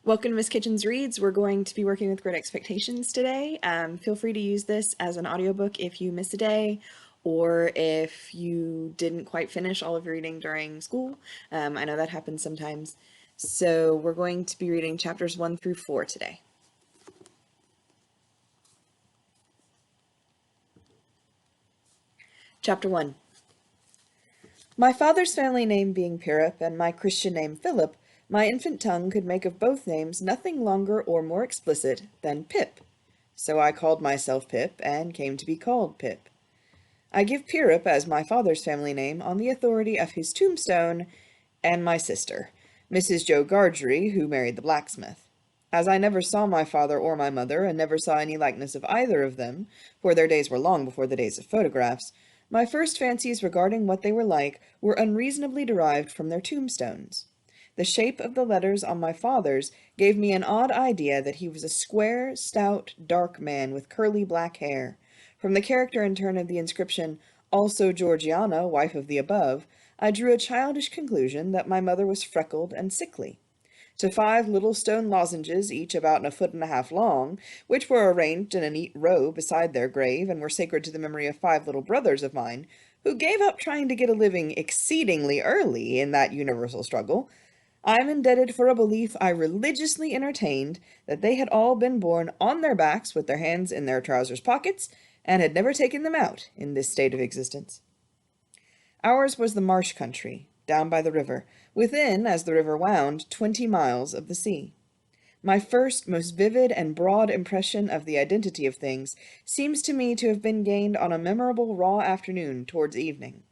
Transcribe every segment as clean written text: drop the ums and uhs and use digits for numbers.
Welcome to Miss Kitchen's Reads. We're going to be working with Great Expectations today. Feel free to use this as an audiobook if you miss a day or if you didn't quite finish all of your reading during school. I know that happens sometimes. So we're going to be reading chapters 1 through 4 today. Chapter 1. My father's family name being Pirrip and my Christian name Philip, my infant tongue could make of both names nothing longer or more explicit than Pip. So I called myself Pip, and came to be called Pip. I give Pirrip as my father's family name on the authority of his tombstone and my sister, Mrs. Joe Gargery, who married the blacksmith. As I never saw my father or my mother, and never saw any likeness of either of them, for their days were long before the days of photographs, my first fancies regarding what they were like were unreasonably derived from their tombstones. The shape of the letters on my father's gave me an odd idea that he was a square, stout, dark man with curly black hair. From the character and turn of the inscription, "Also Georgiana, wife of the above," I drew a childish conclusion that my mother was freckled and sickly. To 5 little stone lozenges, each about 1.5 feet long, which were arranged in a neat row beside their grave, and were sacred to the memory of 5 little brothers of mine, who gave up trying to get a living exceedingly early in that universal struggle, I am indebted for a belief I religiously entertained that they had all been born on their backs with their hands in their trousers' pockets, and had never taken them out in this state of existence. Ours was the marsh country, down by the river, within, as the river wound, 20 miles of the sea. My first, most vivid and broad impression of the identity of things seems to me to have been gained on a memorable raw afternoon towards evening.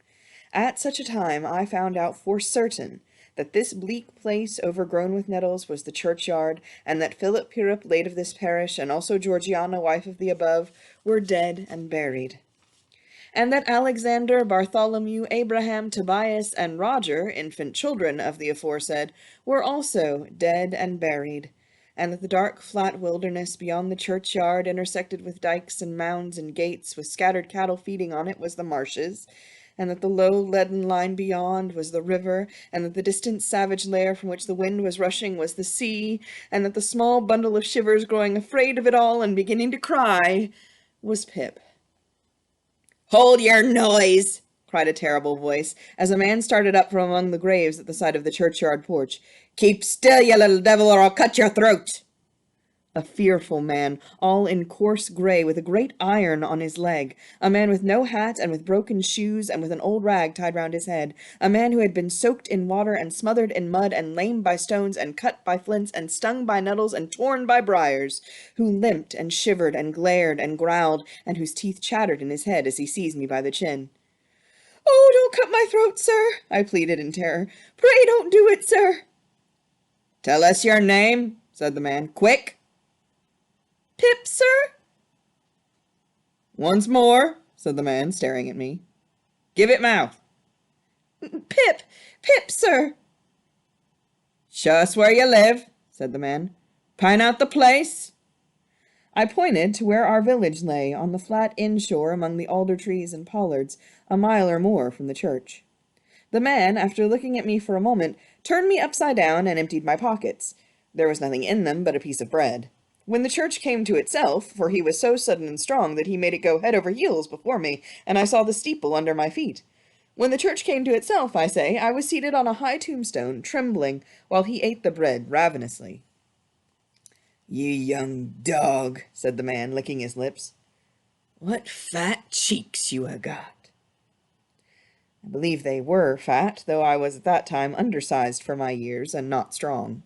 At such a time I found out for certain that this bleak place overgrown with nettles was the churchyard, and that Philip Pirrip, late of this parish, and also Georgiana, wife of the above, were dead and buried, and that Alexander, Bartholomew, Abraham, Tobias, and Roger, infant children of the aforesaid, were also dead and buried, and that the dark flat wilderness beyond the churchyard, intersected with dikes and mounds and gates, with scattered cattle feeding on it, was the marshes, and that the low leaden line beyond was the river, and that the distant savage lair from which the wind was rushing was the sea, and that the small bundle of shivers, growing afraid of it all and beginning to cry, was Pip. "Hold your noise!" cried a terrible voice, as a man started up from among the graves at the side of the churchyard porch. "Keep still, you little devil, or I'll cut your throat!" A fearful man, all in coarse grey, with a great iron on his leg, a man with no hat and with broken shoes and with an old rag tied round his head, a man who had been soaked in water and smothered in mud and lamed by stones and cut by flints and stung by nettles and torn by briars, who limped and shivered and glared and growled, and whose teeth chattered in his head as he seized me by the chin. "Oh, don't cut my throat, sir," I pleaded in terror. "Pray don't do it, sir." "Tell us your name," said the man. "Quick!" "Pip, sir." "Once more," said the man, staring at me. "Give it mouth." "Pip, Pip, sir." "Show us where you live," said the man. "Pine out the place." I pointed to where our village lay, on the flat inshore among the alder trees and pollards, a mile or more from the church. The man, after looking at me for a moment, turned me upside down and emptied my pockets. There was nothing in them but a piece of bread. When the church came to itself, for he was so sudden and strong that he made it go head over heels before me, and I saw the steeple under my feet. When the church came to itself, I say, I was seated on a high tombstone, trembling, while he ate the bread ravenously. "You young dog," said the man, licking his lips. "What fat cheeks you ha' got." I believe they were fat, though I was at that time undersized for my years, and not strong.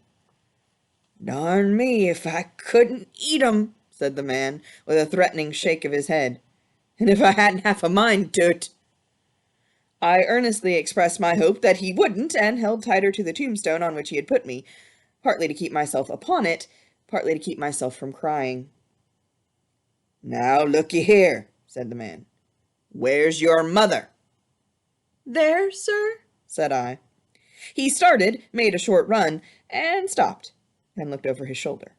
"Darn me if I couldn't eat 'em," said the man, with a threatening shake of his head, "and if I hadn't half a mind to't." I earnestly expressed my hope that he wouldn't, and held tighter to the tombstone on which he had put me, partly to keep myself upon it, partly to keep myself from crying. "Now look-ye here," said the man. "Where's your mother?" "There, sir," said I. He started, made a short run, and stopped, and looked over his shoulder.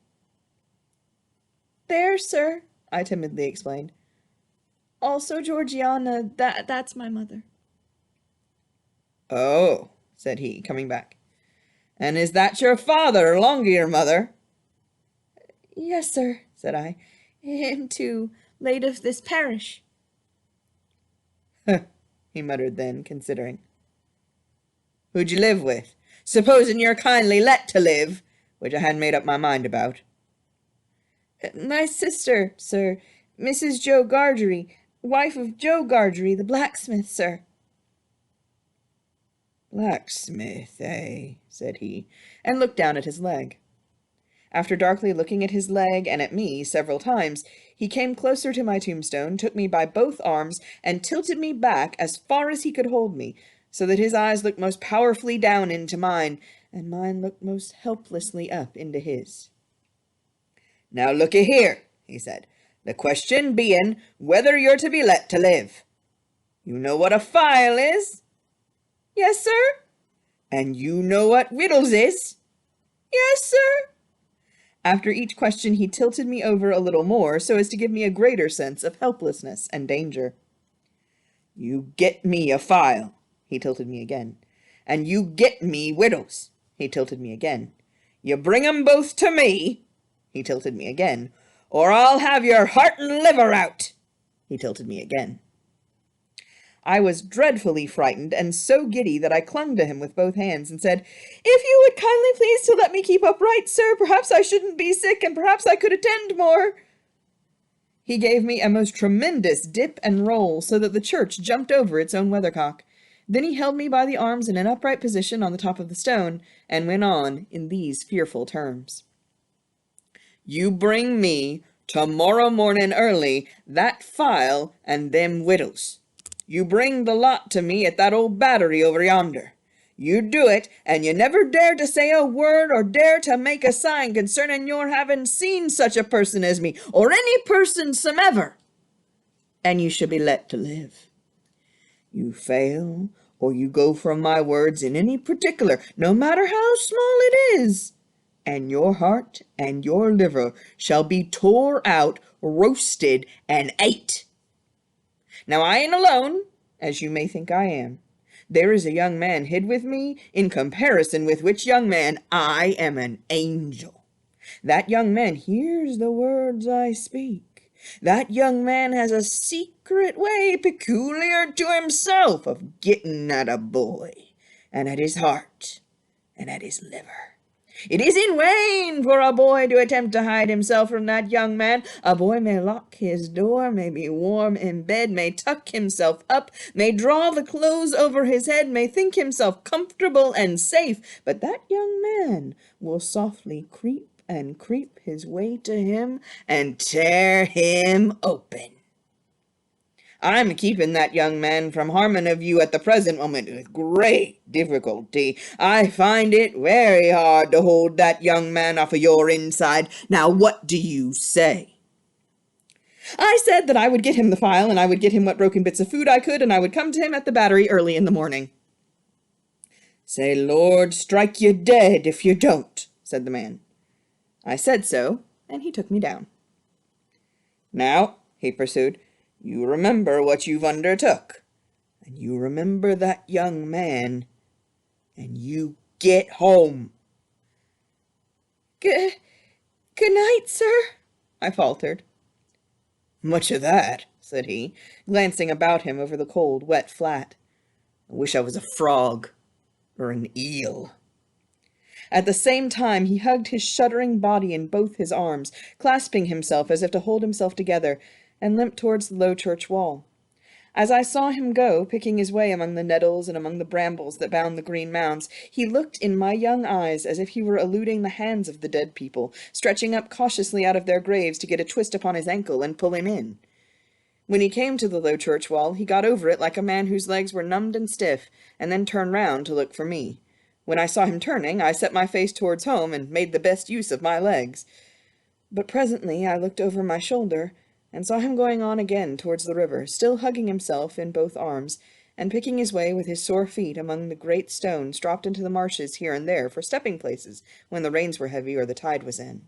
"There, sir," I timidly explained. "Also Georgiana, that's my mother." "Oh," said he, coming back. And is that your father along of your mother? Yes, sir, said I. Him too, late of this parish. He muttered then, considering. Who'd you live with? Supposing you're kindly let to live, which I hadn't made up my mind about. My sister, sir, Mrs. Joe Gargery, wife of Joe Gargery, the blacksmith, sir. Blacksmith, eh? Said he, and looked down at his leg. After darkly looking at his leg and at me several times, he came closer to my tombstone, took me by both arms, and tilted me back as far as he could hold me, so that his eyes looked most powerfully down into mine, and mine looked most helplessly up into his. Now look-a here, he said, the question being whether you're to be let to live. You know what a file is? Yes, sir. And you know what riddles is? Yes, sir. After each question he tilted me over a little more, so as to give me a greater sense of helplessness and danger. You get me a file, he tilted me again. And you get me widows, he tilted me again. You bring 'em both to me, he tilted me again, or I'll have your heart and liver out, he tilted me again. I was dreadfully frightened and so giddy that I clung to him with both hands and said, If you would kindly please to let me keep upright, sir, perhaps I shouldn't be sick, and perhaps I could attend more. He gave me a most tremendous dip and roll, so that the church jumped over its own weathercock. Then he held me by the arms in an upright position on the top of the stone, and went on in these fearful terms. You bring me, tomorrow morning early, that file and them widows. You bring the lot to me at that old battery over yonder. You do it, and you never dare to say a word or dare to make a sign concerning your having seen such a person as me, or any person somever, and you shall be let to live. You fail, or you go from my words in any particular, no matter how small it is, and your heart and your liver shall be tore out, roasted, and ate. Now I ain't alone, as you may think I am. There is a young man hid with me, in comparison with which young man I am an angel. That young man hears the words I speak. That young man has a secret way peculiar to himself of getting at a boy, and at his heart, and at his liver. It is in vain for a boy to attempt to hide himself from that young man. A boy may lock his door, may be warm in bed, may tuck himself up, may draw the clothes over his head, may think himself comfortable and safe, but that young man will softly creep and creep his way to him and tear him open. I'm keeping that young man from harming of you at the present moment with great difficulty. I find it very hard to hold that young man off of your inside. Now, what do you say? I said that I would get him the file, and I would get him what broken bits of food I could, and I would come to him at the battery early in the morning. Say, Lord, strike you dead if you don't, said the man. I said so, and he took me down. Now, he pursued, you remember what you've undertook, and you remember that young man, and you get home. Good night, sir, I faltered. Much of that, said he, glancing about him over the cold, wet flat. I wish I was a frog, or an eel. At the same time he hugged his shuddering body in both his arms, clasping himself as if to hold himself together, and limped towards the low church wall. As I saw him go, picking his way among the nettles and among the brambles that bound the green mounds, he looked in my young eyes as if he were eluding the hands of the dead people, stretching up cautiously out of their graves to get a twist upon his ankle and pull him in. When he came to the low church wall, he got over it like a man whose legs were numbed and stiff, and then turned round to look for me. When I saw him turning, I set my face towards home and made the best use of my legs. But presently I looked over my shoulder, and saw him going on again towards the river, still hugging himself in both arms, and picking his way with his sore feet among the great stones dropped into the marshes here and there for stepping places when the rains were heavy or the tide was in.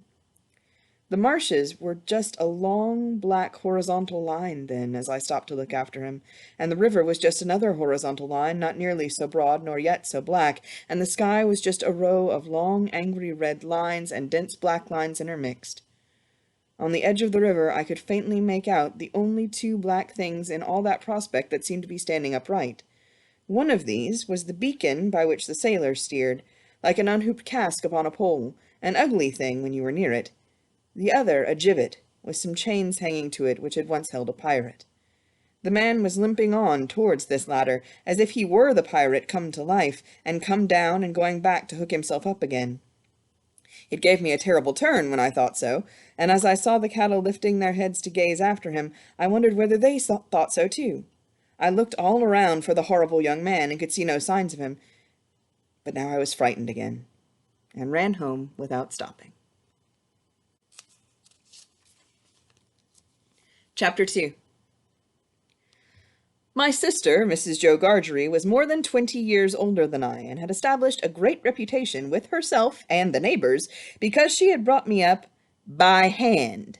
The marshes were just a long, black horizontal line then, as I stopped to look after him, and the river was just another horizontal line, not nearly so broad nor yet so black, and the sky was just a row of long, angry red lines and dense black lines intermixed. On the edge of the river I could faintly make out the only two black things in all that prospect that seemed to be standing upright. One of these was the beacon by which the sailors steered, like an unhooped cask upon a pole, an ugly thing when you were near it. The other a gibbet, with some chains hanging to it which had once held a pirate. The man was limping on towards this latter, as if he were the pirate come to life, and come down and going back to hook himself up again. It gave me a terrible turn when I thought so, and as I saw the cattle lifting their heads to gaze after him, I wondered whether they thought so too. I looked all around for the horrible young man, and could see no signs of him. But now I was frightened again, and ran home without stopping. Chapter 2. My sister, Mrs. Jo Gargery, was more than 20 years older than I, and had established a great reputation with herself and the neighbors, because she had brought me up by hand.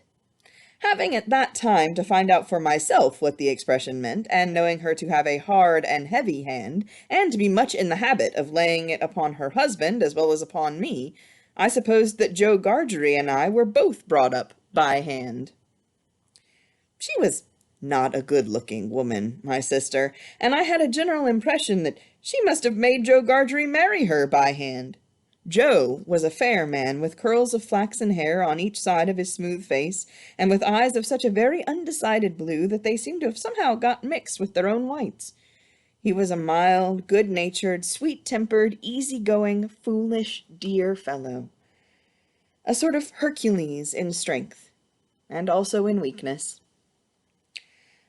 Having at that time to find out for myself what the expression meant, and knowing her to have a hard and heavy hand, and to be much in the habit of laying it upon her husband as well as upon me, I supposed that Jo Gargery and I were both brought up by hand. She was not a good-looking woman, my sister, and I had a general impression that she must have made Jo Gargery marry her by hand. Jo was a fair man, with curls of flaxen hair on each side of his smooth face, and with eyes of such a very undecided blue that they seemed to have somehow got mixed with their own whites. He was a mild, good-natured, sweet-tempered, easy-going, foolish, dear fellow. A sort of Hercules in strength, and also in weakness.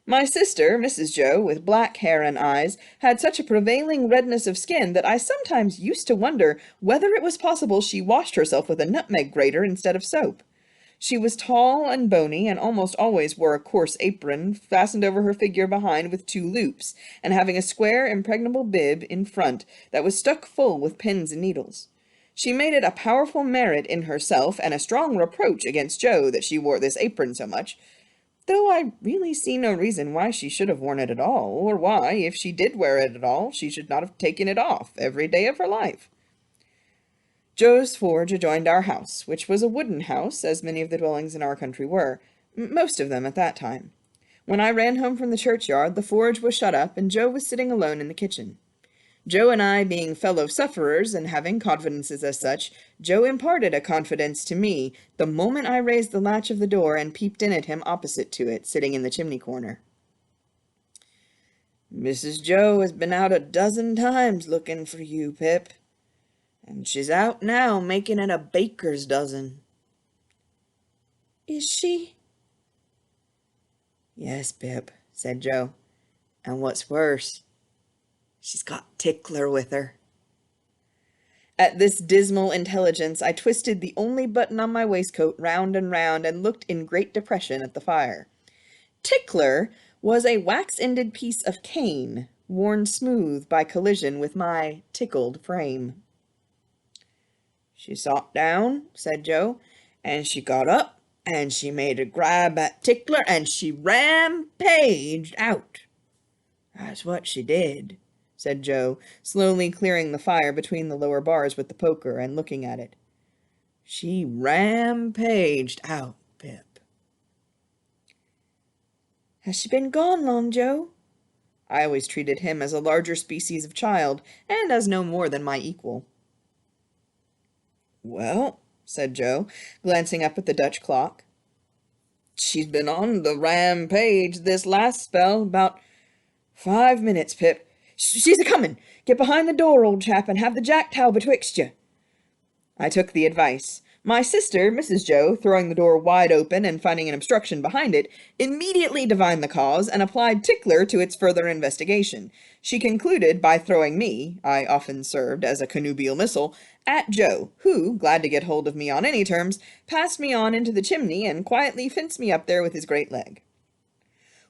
My sister, Mrs. Jo, with black hair and eyes, had such a prevailing redness of skin that I sometimes used to wonder whether it was possible she washed herself with a nutmeg grater instead of soap. She was tall and bony, and almost always wore a coarse apron, fastened over her figure behind with 2 loops, and having a square impregnable bib in front that was stuck full with pins and needles. She made it a powerful merit in herself, and a strong reproach against Jo, that she wore this apron so much, though I really see no reason why she should have worn it at all, or why, if she did wear it at all, she should not have taken it off every day of her life. Jo's forge adjoined our house, which was a wooden house, as many of the dwellings in our country were, most of them at that time. When I ran home from the churchyard, the forge was shut up, and Jo was sitting alone in the kitchen. Jo and I being fellow sufferers, and having confidences as such, Jo imparted a confidence to me the moment I raised the latch of the door and peeped in at him opposite to it, sitting in the chimney corner. "Mrs. Jo has been out 12 times looking for you, Pip, and she's out now making it a baker's dozen." "Is she?" "Yes, Pip," said Jo, "and what's worse, she's got Tickler with her." At this dismal intelligence, I twisted the only button on my waistcoat round and looked in great depression at the fire. Tickler was a wax-ended piece of cane, worn smooth by collision with my tickled frame. "She sot down," said Jo, "and she got up, and she made a grab at Tickler, and she rampaged out. That's what she did," said Jo, slowly clearing the fire between the lower bars with the poker and looking at it. "She rampaged out, Pip." "Has she been gone long, Jo?" I always treated him as a larger species of child, and as no more than my equal. "Well," said Jo, glancing up at the Dutch clock, "she's been on the rampage this last spell about 5 minutes, Pip. She's a-comin'. Get behind the door, old chap, and have the jack-towel betwixt you." I took the advice. My sister, Mrs. Jo, throwing the door wide open and finding an obstruction behind it, immediately divined the cause and applied Tickler to its further investigation. She concluded by throwing me, I often served as a connubial missile, at Jo, who, glad to get hold of me on any terms, passed me on into the chimney and quietly fenced me up there with his great leg.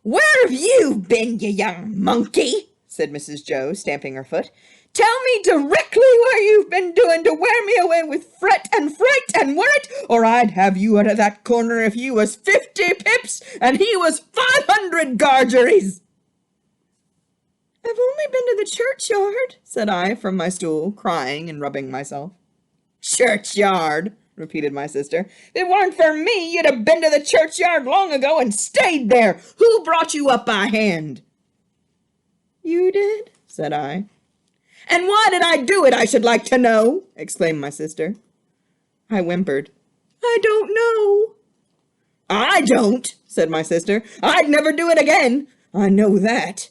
"Where have you been, you young monkey?" said Mrs. Joe, stamping her foot. "Tell me directly what you've been doing to wear me away with fret and fright and worrit, or I'd have you out of that corner if you was 50 pips and he was 500 Gargerys." "I've only been to the churchyard," said I from my stool, crying and rubbing myself. "Churchyard," repeated my sister. "If it weren't for me, you'd have been to the churchyard long ago and stayed there. Who brought you up by hand?" "You did," said I. "And why did I do it, I should like to know?" exclaimed my sister. I whimpered. "I don't know." "I don't," said my sister. "I'd never do it again. I know that.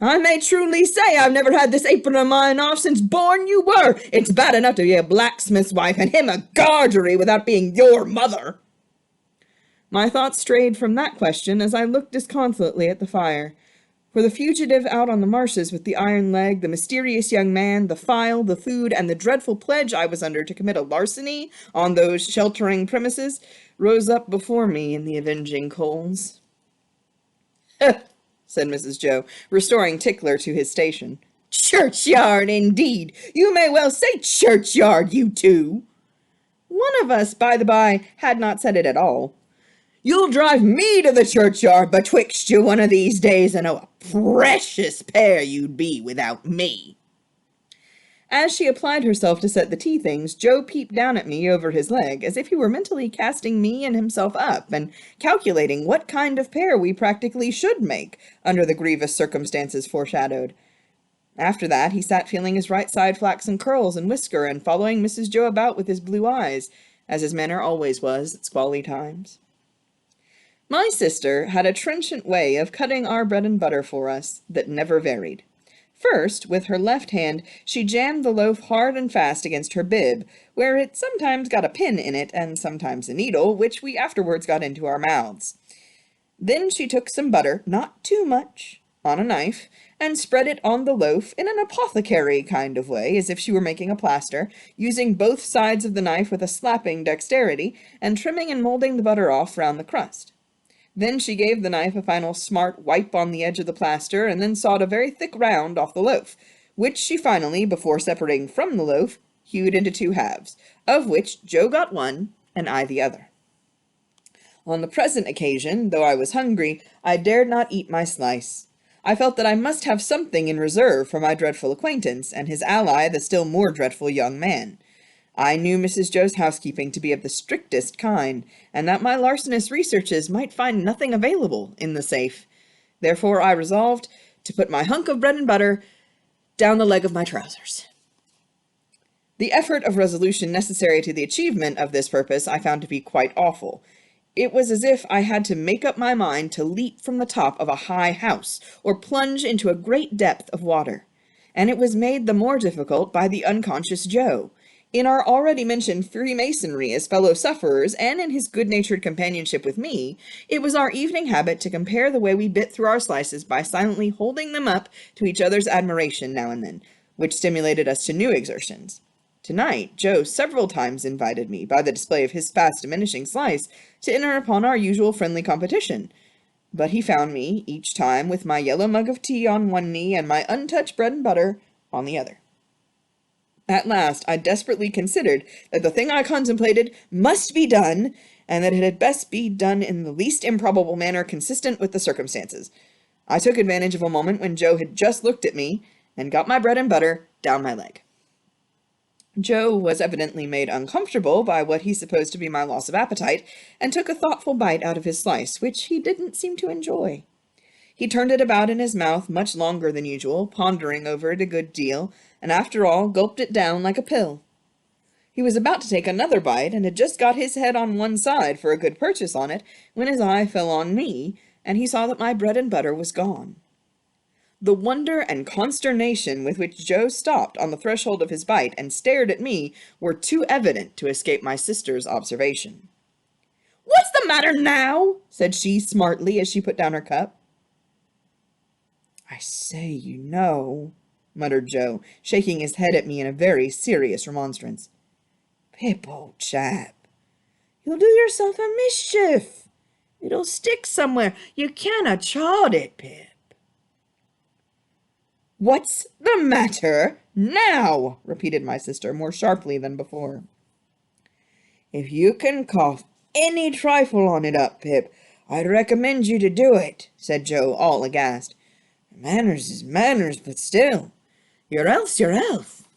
I may truly say I've never had this apron of mine off since born you were. It's bad enough to be a blacksmith's wife and him a Gargery without being your mother." My thoughts strayed from that question as I looked disconsolately at the fire. For the fugitive out on the marshes with the iron leg, the mysterious young man, the file, the food, and the dreadful pledge I was under to commit a larceny on those sheltering premises rose up before me in the avenging coals. Said Mrs. Joe, restoring Tickler to his station. "Churchyard, indeed! You may well say churchyard, you two." One of us, by the by, had not said it at all. "You'll drive me to the churchyard betwixt you one of these days, and a precious pair you'd be without me." As she applied herself to set the tea things, Joe peeped down at me over his leg, as if he were mentally casting me and himself up, and calculating what kind of pair we practically should make, under the grievous circumstances foreshadowed. After that, he sat feeling his right side flaxen curls and whisker, and following Mrs. Joe about with his blue eyes, as his manner always was at squally times. My sister had a trenchant way of cutting our bread and butter for us that never varied. First, with her left hand, she jammed the loaf hard and fast against her bib, where it sometimes got a pin in it and sometimes a needle, which we afterwards got into our mouths. Then she took some butter, not too much, on a knife, and spread it on the loaf in an apothecary kind of way, as if she were making a plaster, using both sides of the knife with a slapping dexterity, and trimming and molding the butter off round the crust. Then she gave the knife a final smart wipe on the edge of the plaster, and then sawed a very thick round off the loaf, which she finally, before separating from the loaf, hewed into 2 halves, of which Joe got one and I the other. On the present occasion, though I was hungry, I dared not eat my slice. I felt that I must have something in reserve for my dreadful acquaintance, and his ally, the still more dreadful young man. I knew Mrs. Joe's housekeeping to be of the strictest kind, and that my larcenous researches might find nothing available in the safe. Therefore I resolved to put my hunk of bread and butter down the leg of my trousers. The effort of resolution necessary to the achievement of this purpose I found to be quite awful. It was as if I had to make up my mind to leap from the top of a high house, or plunge into a great depth of water. And it was made the more difficult by the unconscious Joe. In our already mentioned Freemasonry as fellow sufferers, and in his good-natured companionship with me, it was our evening habit to compare the way we bit through our slices by silently holding them up to each other's admiration now and then, which stimulated us to new exertions. Tonight, Joe several times invited me, by the display of his fast-diminishing slice, to enter upon our usual friendly competition. But he found me, each time, with my yellow mug of tea on one knee and my untouched bread and butter on the other. At last I desperately considered that the thing I contemplated must be done, and that it had best be done in the least improbable manner consistent with the circumstances. I took advantage of a moment when Joe had just looked at me, and got my bread and butter down my leg. Joe was evidently made uncomfortable by what he supposed to be my loss of appetite, and took a thoughtful bite out of his slice, which he didn't seem to enjoy. He turned it about in his mouth much longer than usual, pondering over it a good deal, and after all gulped it down like a pill. He was about to take another bite, and had just got his head on one side for a good purchase on it, when his eye fell on me, and he saw that my bread and butter was gone. The wonder and consternation with which Joe stopped on the threshold of his bite and stared at me were too evident to escape my sister's observation. "What's the matter now?" said she smartly as she put down her cup. "I say, you know," muttered Joe, shaking his head at me in a very serious remonstrance. "Pip, old chap, you'll do yourself a mischief. It'll stick somewhere. You can't chawed it, Pip." "What's the matter now?" repeated my sister, more sharply than before. "If you can cough any trifle on it up, Pip, I'd recommend you to do it," said Joe, all aghast. "Manners is manners, but still, your health's your health."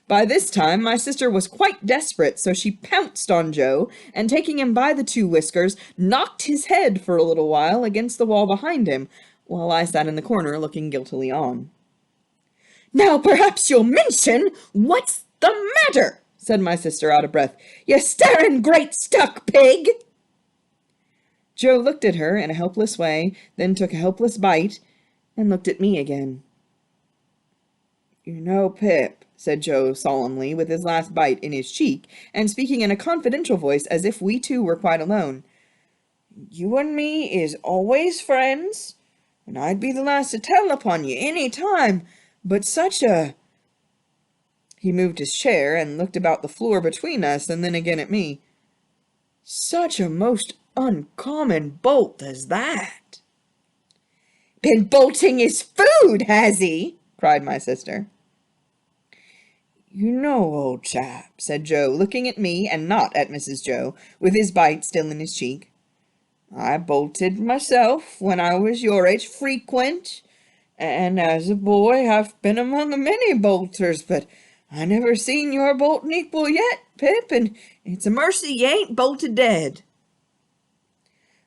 By this time my sister was quite desperate, so she pounced on Joe, and taking him by the two whiskers, knocked his head for a little while against the wall behind him, while I sat in the corner looking guiltily on. "Now perhaps you'll mention what's the matter," said my sister out of breath. "You staring great stuck pig!" Joe looked at her in a helpless way, then took a helpless bite, and looked at me again. "You know, Pip," said Joe solemnly, with his last bite in his cheek, and speaking in a confidential voice as if we two were quite alone, "you and me is always friends, and I'd be the last to tell upon you any time, but such a—" He moved his chair and looked about the floor between us and then again at me. "Such a most uncommon bolt as that." "Been bolting his food, has he?" cried my sister. "You know, old chap," said Joe, looking at me and not at Mrs. Joe, with his bite still in his cheek, "I bolted myself when I was your age frequent, and as a boy I've been among a many bolters, but I never seen your bolting equal yet, Pip, and it's a mercy you ain't bolted dead."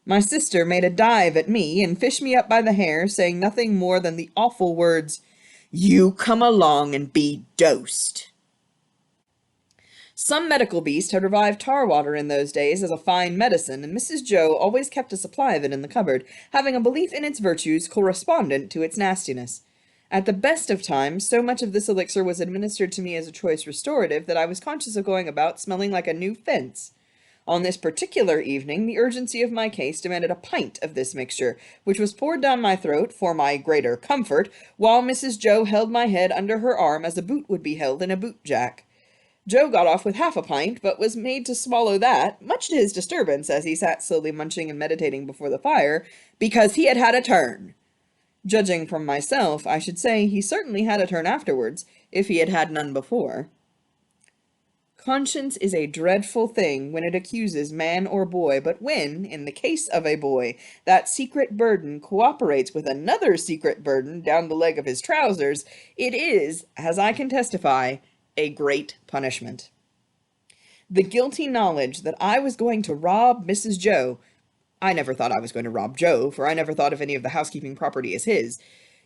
My sister made a dive at me and fished me up by the hair, saying nothing more than the awful words, "You come along and be dosed." Some medical beast had revived tar water in those days as a fine medicine, and Mrs. Joe always kept a supply of it in the cupboard, having a belief in its virtues correspondent to its nastiness. At the best of times, so much of this elixir was administered to me as a choice restorative that I was conscious of going about smelling like a new fence. On this particular evening, the urgency of my case demanded a pint of this mixture, which was poured down my throat, for my greater comfort, while Mrs. Joe held my head under her arm as a boot would be held in a boot-jack. Joe got off with half a pint, but was made to swallow that, much to his disturbance as he sat slowly munching and meditating before the fire, because he had had a turn. Judging from myself, I should say he certainly had a turn afterwards, if he had had none before. Conscience is a dreadful thing when it accuses man or boy, but when, in the case of a boy, that secret burden cooperates with another secret burden down the leg of his trousers, it is, as I can testify, a great punishment. The guilty knowledge that I was going to rob Mrs. Joe— I never thought I was going to rob Joe, for I never thought of any of the housekeeping property as his—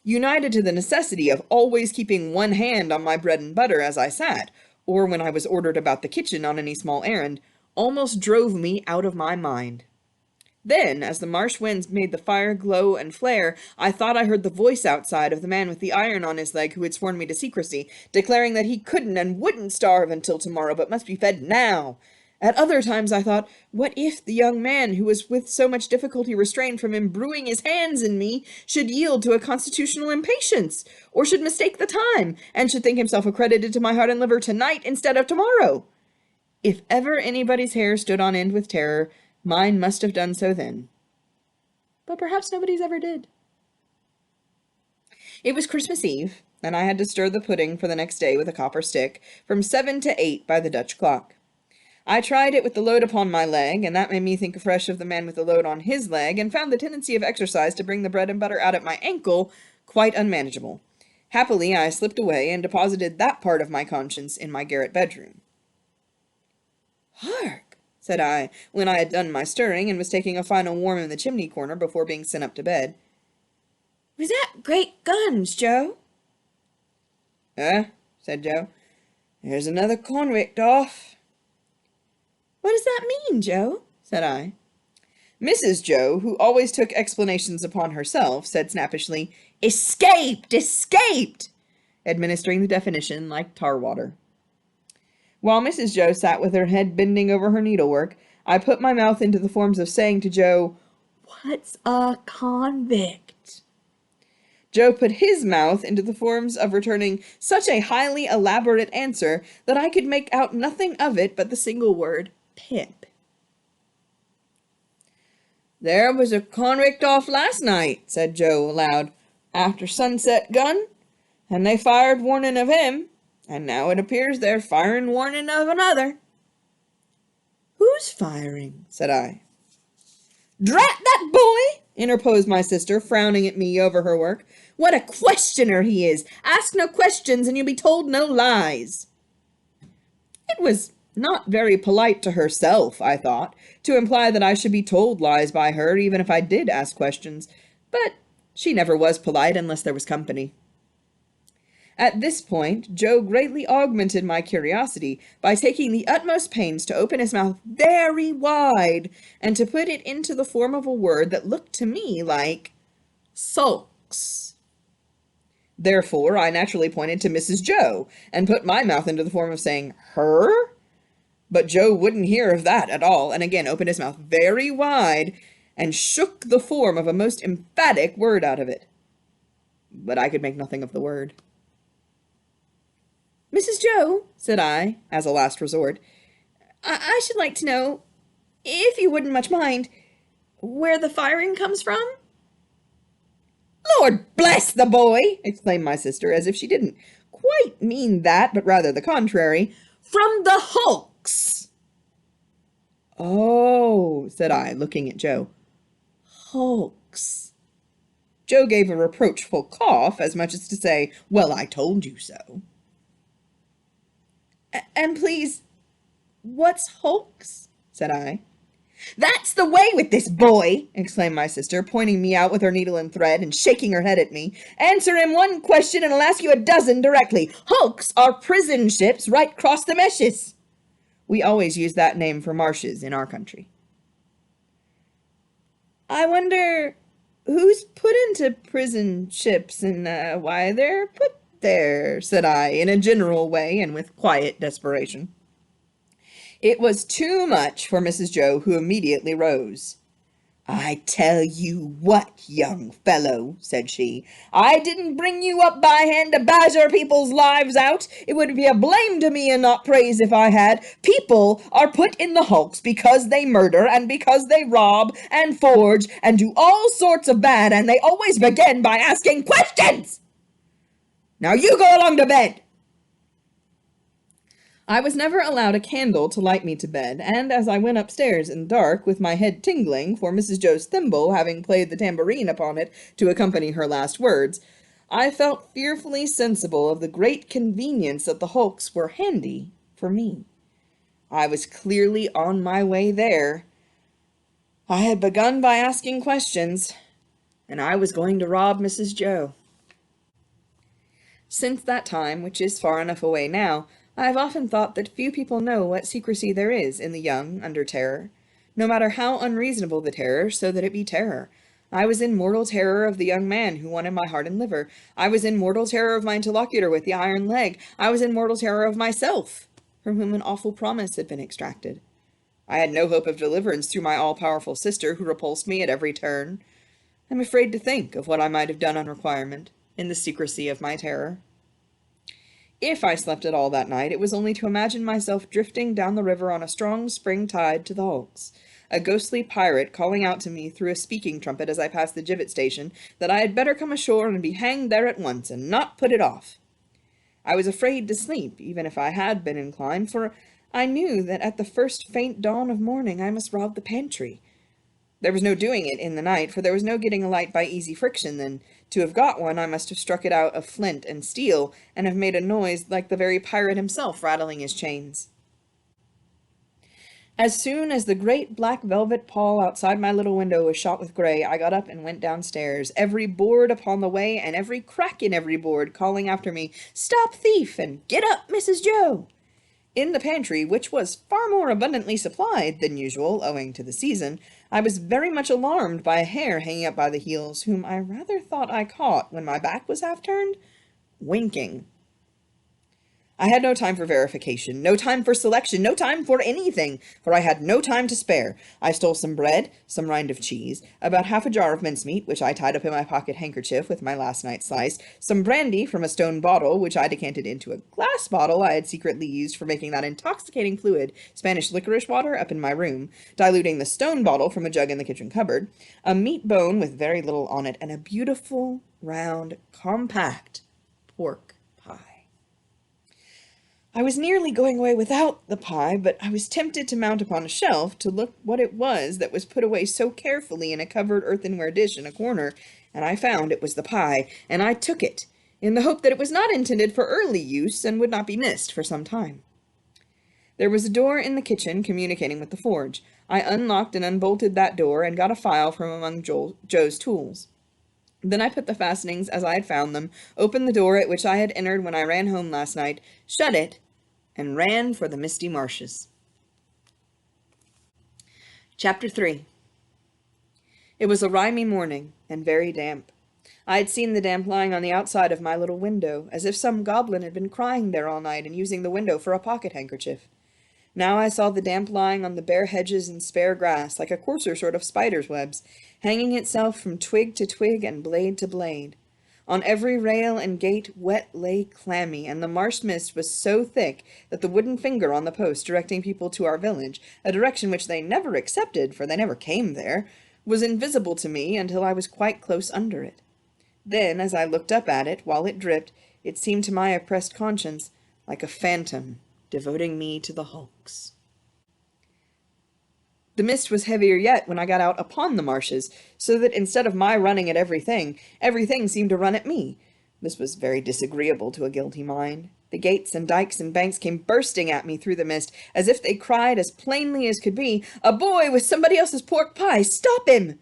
united to the necessity of always keeping one hand on my bread and butter as I sat, or when I was ordered about the kitchen on any small errand, almost drove me out of my mind. Then, as the marsh winds made the fire glow and flare, I thought I heard the voice outside of the man with the iron on his leg who had sworn me to secrecy, declaring that he couldn't and wouldn't starve until tomorrow, but must be fed now. At other times I thought, what if the young man who was with so much difficulty restrained from imbruing his hands in me should yield to a constitutional impatience, or should mistake the time, and should think himself accredited to my heart and liver tonight instead of tomorrow? If ever anybody's hair stood on end with terror, mine must have done so then. But perhaps nobody's ever did. It was Christmas Eve, and I had to stir the pudding for the next day with a copper stick, from 7 to 8 by the Dutch clock. I tried it with the load upon my leg, and that made me think afresh of the man with the load on his leg, and found the tendency of exercise to bring the bread and butter out at my ankle quite unmanageable. Happily, I slipped away and deposited that part of my conscience in my garret bedroom. "Hark!" said I, when I had done my stirring and was taking a final warm in the chimney corner before being sent up to bed. "Was that great guns, Joe?" Said Joe. "There's another convict off." "What does that mean, Joe?" said I. Mrs. Joe, who always took explanations upon herself, said snappishly, "Escaped! Escaped!" administering the definition like tar water. While Mrs. Joe sat with her head bending over her needlework, I put my mouth into the forms of saying to Joe, "What's a convict?" Joe put his mouth into the forms of returning such a highly elaborate answer that I could make out nothing of it but the single word, "Pip." "There was a convict off last night," said Joe aloud. after sunset gun, and they fired warning of him, and now it appears they're firing warning of another." "Who's firing?" said I. "Drat that boy!" interposed my sister, frowning at me over her work. "What a questioner he is! Ask no questions, and you'll be told no lies." It was not very polite to herself, I thought, to imply that I should be told lies by her, even if I did ask questions, but she never was polite unless there was company. At this point, Joe greatly augmented my curiosity by taking the utmost pains to open his mouth very wide and to put it into the form of a word that looked to me like sulks. Therefore, I naturally pointed to Mrs. Joe and put my mouth into the form of saying, "Her?" But Joe wouldn't hear of that at all, and again opened his mouth very wide and shook the form of a most emphatic word out of it. But I could make nothing of the word. "Mrs. Joe," said I, as a last resort, I should like to know, if you wouldn't much mind, where the firing comes from?" "Lord bless the boy!" exclaimed my sister, as if she didn't quite mean that, but rather the contrary. "From the hulks!" "Oh," said I, looking at Joe. "Hulks." Joe gave a reproachful cough, as much as to say, "Well, I told you so." "And please, what's hulks?" said I. "That's the way with this boy!" exclaimed my sister, pointing me out with her needle and thread and shaking her head at me. "Answer him one question and I'll ask you a dozen directly. Hulks are prison ships right cross the meshes." We always use that name for marshes in our country. "I wonder who's put into prison ships and why they're put there," said I, in a general way and with quiet desperation. It was too much for Mrs. Joe, who immediately rose. "I tell you what, young fellow," said she, "I didn't bring you up by hand to badger people's lives out. It would be a blame to me and not praise if I had. People are put in the hulks because they murder and because they rob and forge and do all sorts of bad, and they always begin by asking questions. Now you go along to bed." I was never allowed a candle to light me to bed, and as I went upstairs in the dark, with my head tingling, for Mrs. Joe's thimble having played the tambourine upon it to accompany her last words, I felt fearfully sensible of the great convenience that the hulks were handy for me. I was clearly on my way there. I had begun by asking questions, and I was going to rob Mrs. Joe. Since that time, which is far enough away now, I have often thought that few people know what secrecy there is in the young under terror, no matter how unreasonable the terror, so that it be terror. I was in mortal terror of the young man who wanted my heart and liver. I was in mortal terror of my interlocutor with the iron leg. I was in mortal terror of myself, from whom an awful promise had been extracted. I had no hope of deliverance through my all-powerful sister, who repulsed me at every turn. I'm afraid to think of what I might have done on requirement, in the secrecy of my terror. If I slept at all that night, it was only to imagine myself drifting down the river on a strong spring tide to the hulks, a ghostly pirate calling out to me through a speaking trumpet as I passed the gibbet station that I had better come ashore and be hanged there at once, and not put it off. I was afraid to sleep, even if I had been inclined, for I knew that at the first faint dawn of morning I must rob the pantry. There was no doing it in the night, for there was no getting a light by easy friction then. To have got one, I must have struck it out of flint and steel, and have made a noise like the very pirate himself rattling his chains. As soon as the great black velvet pall outside my little window was shot with gray, I got up and went downstairs, every board upon the way, and every crack in every board calling after me, "Stop thief!" and "Get up, Mrs. Joe!" In the pantry, which was far more abundantly supplied than usual, owing to the season, I was very much alarmed by a hare hanging up by the heels, whom I rather thought I caught, when my back was half turned, winking. I had no time for verification, no time for selection, no time for anything, for I had no time to spare. I stole some bread, some rind of cheese, about half a jar of mincemeat, which I tied up in my pocket handkerchief with my last night's slice, some brandy from a stone bottle, which I decanted into a glass bottle I had secretly used for making that intoxicating fluid, Spanish licorice water, up in my room, diluting the stone bottle from a jug in the kitchen cupboard, a meat bone with very little on it, and a beautiful round, compact pork pie. I was nearly going away without the pie, but I was tempted to mount upon a shelf to look what it was that was put away so carefully in a covered earthenware dish in a corner, and I found it was the pie, and I took it, in the hope that it was not intended for early use and would not be missed for some time. There was a door in the kitchen communicating with the forge. I unlocked and unbolted that door and got a file from among Joe's tools. Then I put the fastenings as I had found them, opened the door at which I had entered when I ran home last night, shut it, and ran for the misty marshes. Chapter 3. It was a rimy morning, and very damp. I had seen the damp lying on the outside of my little window, as if some goblin had been crying there all night and using the window for a pocket-handkerchief. Now I saw the damp lying on the bare hedges and spare grass, like a coarser sort of spider's webs, hanging itself from twig to twig and blade to blade. On every rail and gate wet lay clammy, and the marsh mist was so thick that the wooden finger on the post directing people to our village, a direction which they never accepted, for they never came there, was invisible to me until I was quite close under it. Then, as I looked up at it, while it dripped, it seemed to my oppressed conscience like a phantom devoting me to the hulks. The mist was heavier yet when I got out upon the marshes, so that instead of my running at everything seemed to run at me. This was very disagreeable to a guilty mind. The gates and dikes and banks came bursting at me through the mist, as if they cried as plainly as could be, "A boy with somebody else's pork pie! Stop him!"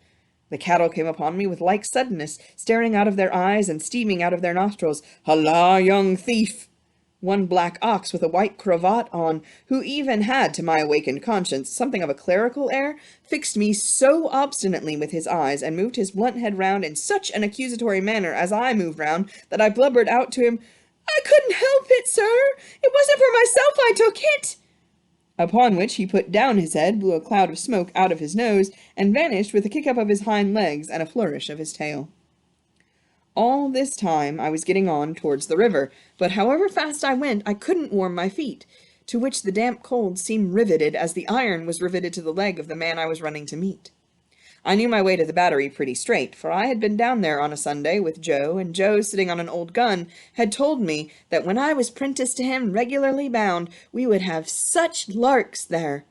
The cattle came upon me with like suddenness, staring out of their eyes and steaming out of their nostrils. "Holla, young thief!" One black ox with a white cravat on, who even had, to my awakened conscience, something of a clerical air, fixed me so obstinately with his eyes, and moved his blunt head round in such an accusatory manner as I moved round, that I blubbered out to him, "I couldn't help it, sir! It wasn't for myself I took it!" Upon which he put down his head, blew a cloud of smoke out of his nose, and vanished with a kick-up of his hind legs and a flourish of his tail. All this time I was getting on towards the river, but however fast I went, I couldn't warm my feet, to which the damp cold seemed riveted as the iron was riveted to the leg of the man I was running to meet. I knew my way to the Battery pretty straight, for I had been down there on a Sunday with Joe, and Joe, sitting on an old gun, had told me that when I was 'prentice to him, regularly bound, we would have such larks there.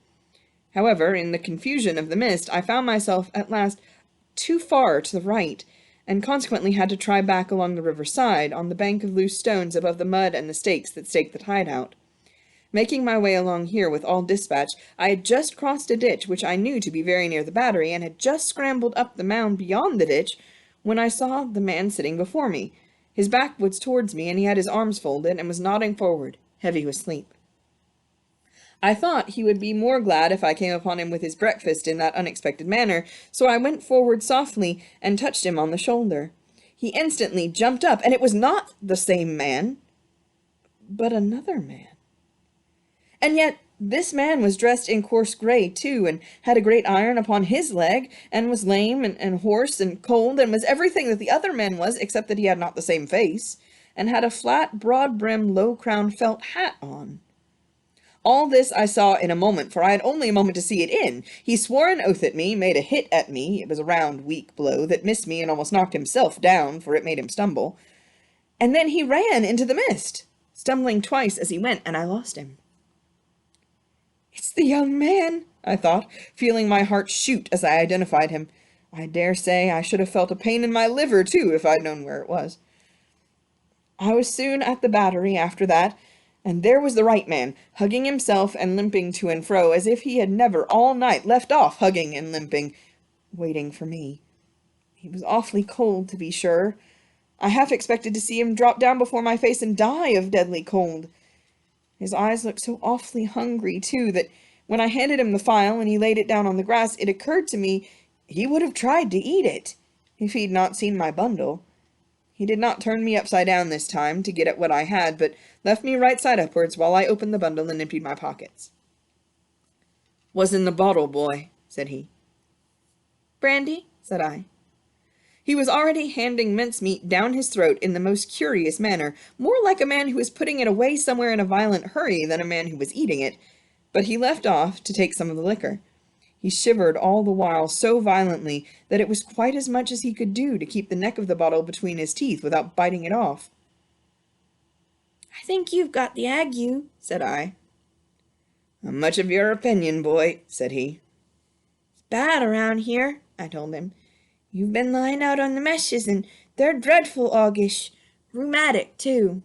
However, in the confusion of the mist, I found myself at last too far to the right, and consequently had to try back along the river side, on the bank of loose stones above the mud and the stakes that staked the hideout. Making my way along here with all dispatch, I had just crossed a ditch which I knew to be very near the Battery, and had just scrambled up the mound beyond the ditch, when I saw the man sitting before me. His back was towards me, and he had his arms folded, and was nodding forward, heavy with sleep. I thought he would be more glad if I came upon him with his breakfast in that unexpected manner, so I went forward softly and touched him on the shoulder. He instantly jumped up, and it was not the same man, but another man. And yet this man was dressed in coarse grey too, and had a great iron upon his leg, and was lame and hoarse and cold, and was everything that the other man was, except that he had not the same face, and had a flat, broad-brimmed, low-crowned felt hat on. All this I saw in a moment, for I had only a moment to see it in. He swore an oath at me, made a hit at me, it was a round, weak blow, that missed me and almost knocked himself down, for it made him stumble. And then he ran into the mist, stumbling twice as he went, and I lost him. "It's the young man," I thought, feeling my heart shoot as I identified him. I dare say I should have felt a pain in my liver, too, if I'd known where it was. I was soon at the Battery after that, and there was the right man, hugging himself and limping to and fro, as if he had never all night left off hugging and limping, waiting for me. He was awfully cold, to be sure. I half expected to see him drop down before my face and die of deadly cold. His eyes looked so awfully hungry, too, that when I handed him the file and he laid it down on the grass, it occurred to me he would have tried to eat it, if he'd not seen my bundle. He did not turn me upside down this time to get at what I had, but left me right side upwards while I opened the bundle and emptied my pockets. "What's in the bottle, boy?" said he. "Brandy," said I. He was already handing mincemeat down his throat in the most curious manner, more like a man who was putting it away somewhere in a violent hurry than a man who was eating it, but he left off to take some of the liquor. He shivered all the while so violently that it was quite as much as he could do to keep the neck of the bottle between his teeth without biting it off. "I think you've got the ague," said I. "I'm much of your opinion, boy," said he. "It's bad around here," I told him. "You've been lying out on the meshes, and they're dreadful aguish. Rheumatic, too."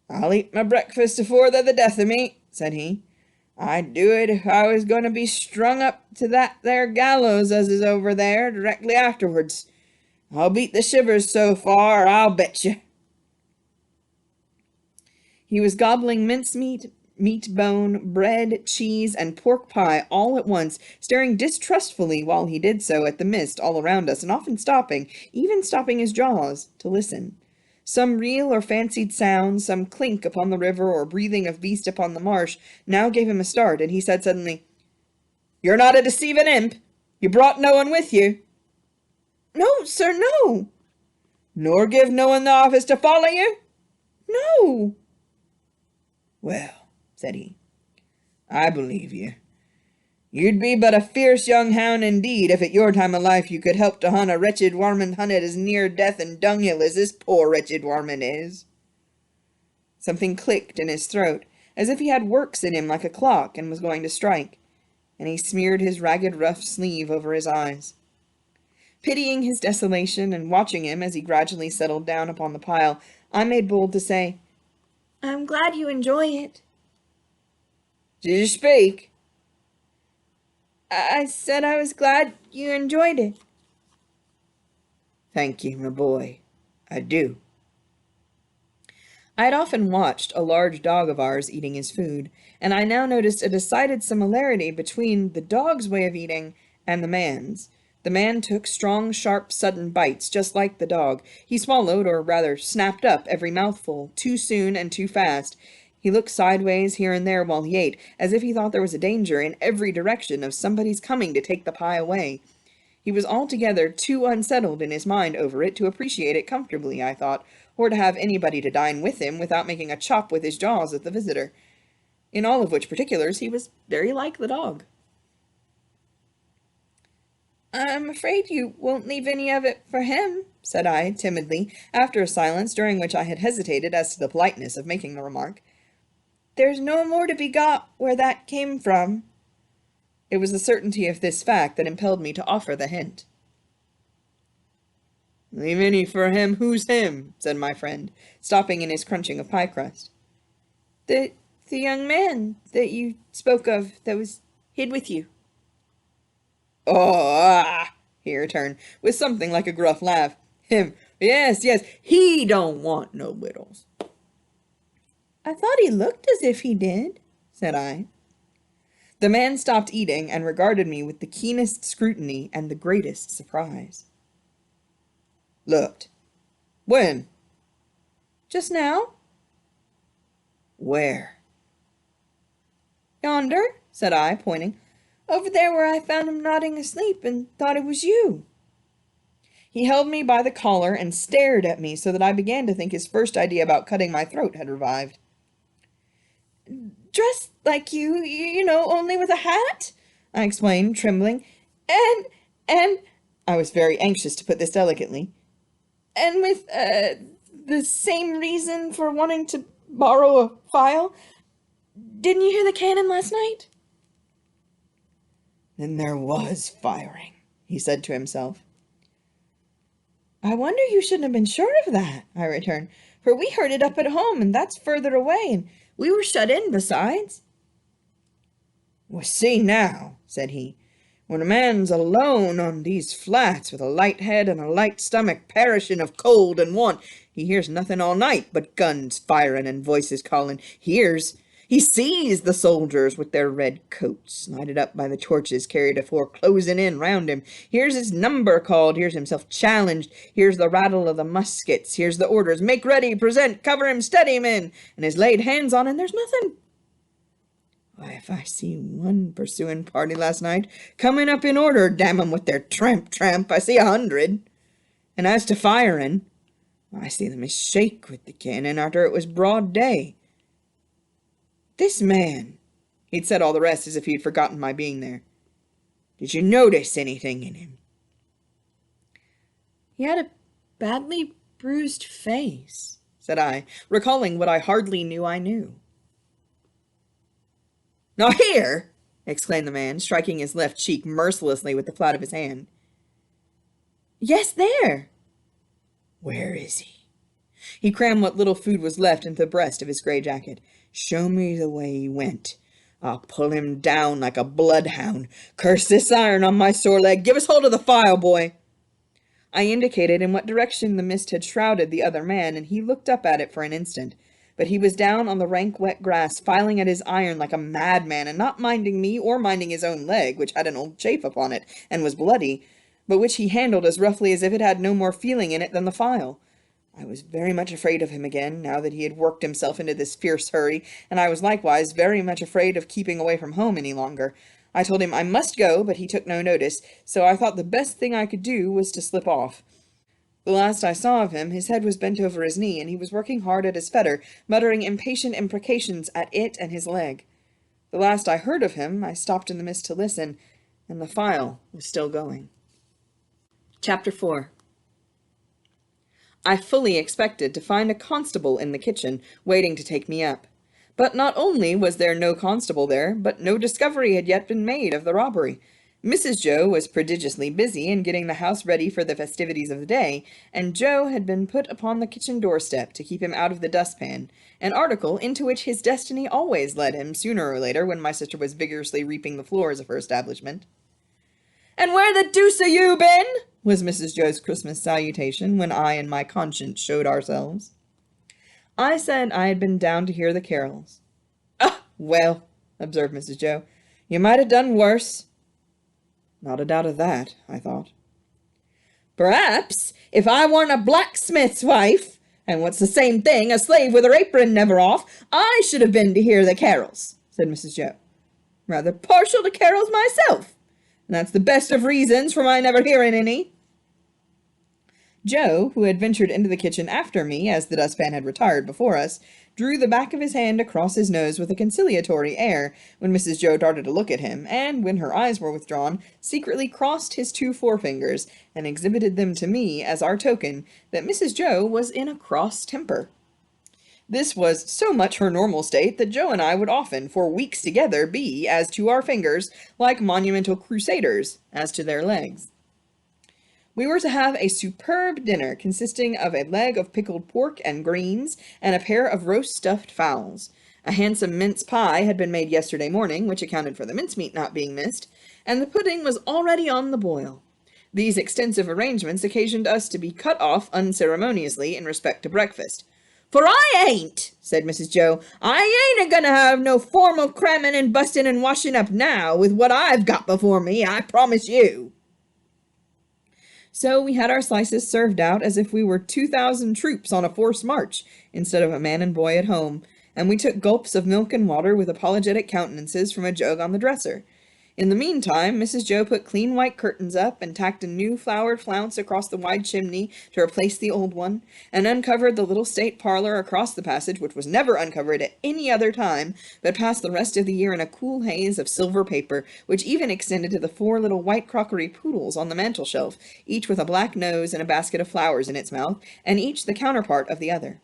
"I'll eat my breakfast afore they're the death of me," said he. "I'd do it if I was going to be strung up to that there gallows as is over there directly afterwards. I'll beat the shivers so far, I'll bet you." He was gobbling mincemeat, meat bone, bread, cheese, and pork pie all at once, staring distrustfully while he did so at the mist all around us, and often stopping, even stopping his jaws, to listen. Some real or fancied sound, some clink upon the river or breathing of beast upon the marsh, now gave him a start, and he said suddenly, "You're not a deceiving imp? You brought no one with you?" "No, sir, no." "Nor give no one the office to follow you?" "No." "Well," said he, "I believe you. You'd be but a fierce young hound indeed if at your time of life you could help to hunt a wretched warmint hunted as near death and dunghill as this poor wretched warmint is." Something clicked in his throat, as if he had works in him like a clock and was going to strike, and he smeared his ragged rough sleeve over his eyes. Pitying his desolation and watching him as he gradually settled down upon the pile, I made bold to say, "I'm glad you enjoy it." "Did you speak?" I said I was glad you enjoyed it." "Thank you, my boy. I do." I had often watched a large dog of ours eating his food, and I now noticed a decided similarity between the dog's way of eating and the man's. The man took strong, sharp, sudden bites, just like the dog. He swallowed, or rather snapped up, every mouthful, too soon and too fast. He looked sideways here and there while he ate, as if he thought there was a danger in every direction of somebody's coming to take the pie away. He was altogether too unsettled in his mind over it to appreciate it comfortably, I thought, or to have anybody to dine with him without making a chop with his jaws at the visitor. In all of which particulars he was very like the dog. "I'm afraid you won't leave any of it for him," said I, timidly, after a silence during which I had hesitated as to the politeness of making the remark. "There's no more to be got where that came from." It was the certainty of this fact that impelled me to offer the hint. "Leave any for him? Who's him?" said my friend, stopping in his crunching of pie crust. The young man that you spoke of that was hid with you." "Oh, he returned, with something like a gruff laugh. "Him, yes, he don't want no wittles." "I thought he looked as if he did," said I. The man stopped eating and regarded me with the keenest scrutiny and the greatest surprise. "Looked? When?" "Just now." "Where?" "Yonder," said I, pointing. "Over there where I found him nodding asleep and thought it was you." He held me by the collar and stared at me so that I began to think his first idea about cutting my throat had revived. "Dressed like you know, only with a hat," I explained, trembling. And I was very anxious to put this delicately. "And with, the same reason for wanting to borrow a file. Didn't you hear the cannon last night?" "Then there was firing," he said to himself. "I wonder you shouldn't have been sure of that," I returned, "for we heard it up at home, and that's further away, and we were shut in besides." "Well, see now," said he, "when a man's alone on these flats with a light head and a light stomach perishing of cold and want, he hears nothing all night but guns firing and voices calling. He sees the soldiers with their red coats, lighted up by the torches carried afore closing in round him, hears his number called, hears himself challenged, hears the rattle of the muskets, hears the orders, 'Make ready, present, cover him, steady, men,' and is laid hands on, and there's nothing. Why, if I see one pursuing party last night, coming up in order, damn 'em with their tramp, I see 100. And as to firing, I see them shake with the cannon arter it was broad day. This man, He'd said all the rest as if he'd forgotten my being there. "Did you notice anything in him?" "He had a badly bruised face," said I, recalling what I hardly knew I knew. "Not here!" exclaimed the man, striking his left cheek mercilessly with the flat of his hand. "Yes, there." "Where is he?" He crammed what little food was left into the breast of his gray jacket. "Show me the way he went. I'll pull him down like a bloodhound. Curse this iron on my sore leg. Give us hold of the file, boy." I indicated in what direction the mist had shrouded the other man, and he looked up at it for an instant. But he was down on the rank wet grass, filing at his iron like a madman, and not minding me or minding his own leg, which had an old chafe upon it, and was bloody, but which he handled as roughly as if it had no more feeling in it than the file. I was very much afraid of him again, now that he had worked himself into this fierce hurry, and I was likewise very much afraid of keeping away from home any longer. I told him I must go, but he took no notice, so I thought the best thing I could do was to slip off. The last I saw of him, his head was bent over his knee, and he was working hard at his fetter, muttering impatient imprecations at it and his leg. The last I heard of him, I stopped in the mist to listen, and the file was still going. Chapter 4. I fully expected to find a constable in the kitchen, waiting to take me up. But not only was there no constable there, but no discovery had yet been made of the robbery. Mrs. Joe was prodigiously busy in getting the house ready for the festivities of the day, and Joe had been put upon the kitchen doorstep to keep him out of the dustpan, an article into which his destiny always led him sooner or later when my sister was vigorously reaping the floors of her establishment. "And where the deuce are you been?" was Mrs. Joe's Christmas salutation when I and my conscience showed ourselves. I said I had been down to hear the carols. "Ah, well," observed Mrs. Joe, "you might have done worse." Not a doubt of that, I thought. "Perhaps, if I weren't a blacksmith's wife, and what's the same thing, a slave with her apron never off, I should have been to hear the carols," said Mrs. Joe. "Rather partial to carols myself, and that's the best of reasons for my never hearing any." Joe, who had ventured into the kitchen after me, as the dustpan had retired before us, drew the back of his hand across his nose with a conciliatory air when Mrs. Joe darted a look at him, and, when her eyes were withdrawn, secretly crossed his 2 forefingers, and exhibited them to me as our token that Mrs. Joe was in a cross temper. This was so much her normal state that Joe and I would often, for weeks together, be, as to our fingers, like monumental crusaders, as to their legs. We were to have a superb dinner consisting of a leg of pickled pork and greens, and a pair of roast stuffed fowls. A handsome mince pie had been made yesterday morning, which accounted for the mincemeat not being missed, and the pudding was already on the boil. These extensive arrangements occasioned us to be cut off unceremoniously in respect to breakfast. "For I ain't," said Mrs. Joe, "I ain't a-going to have no formal cramming and busting and washing up now, with what I've got before me, I promise you." So we had our slices served out as if we were 2,000 troops on a forced march, instead of a man and boy at home, and we took gulps of milk and water with apologetic countenances from a jug on the dresser. In the meantime, Mrs. Joe put clean white curtains up, and tacked a new flowered flounce across the wide chimney to replace the old one, and uncovered the little state parlor across the passage, which was never uncovered at any other time, but passed the rest of the year in a cool haze of silver paper, which even extended to the 4 little white crockery poodles on the mantel-shelf, each with a black nose and a basket of flowers in its mouth, and each the counterpart of the other.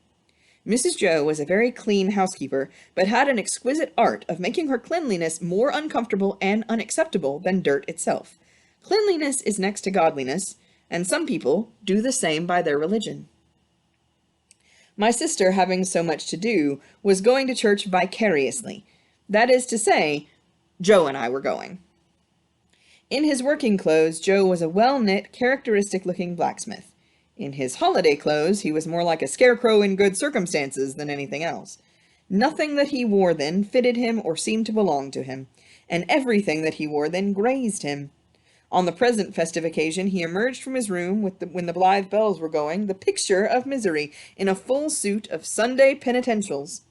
Mrs. Joe was a very clean housekeeper, but had an exquisite art of making her cleanliness more uncomfortable and unacceptable than dirt itself. Cleanliness is next to godliness, and some people do the same by their religion. My sister, having so much to do, was going to church vicariously. That is to say, Joe and I were going. In his working clothes, Joe was a well-knit, characteristic-looking blacksmith. In his holiday clothes, he was more like a scarecrow in good circumstances than anything else. Nothing that he wore then fitted him or seemed to belong to him, and everything that he wore then grazed him. On the present festive occasion, he emerged from his room when the blithe bells were going, the picture of misery, in a full suit of Sunday penitentials.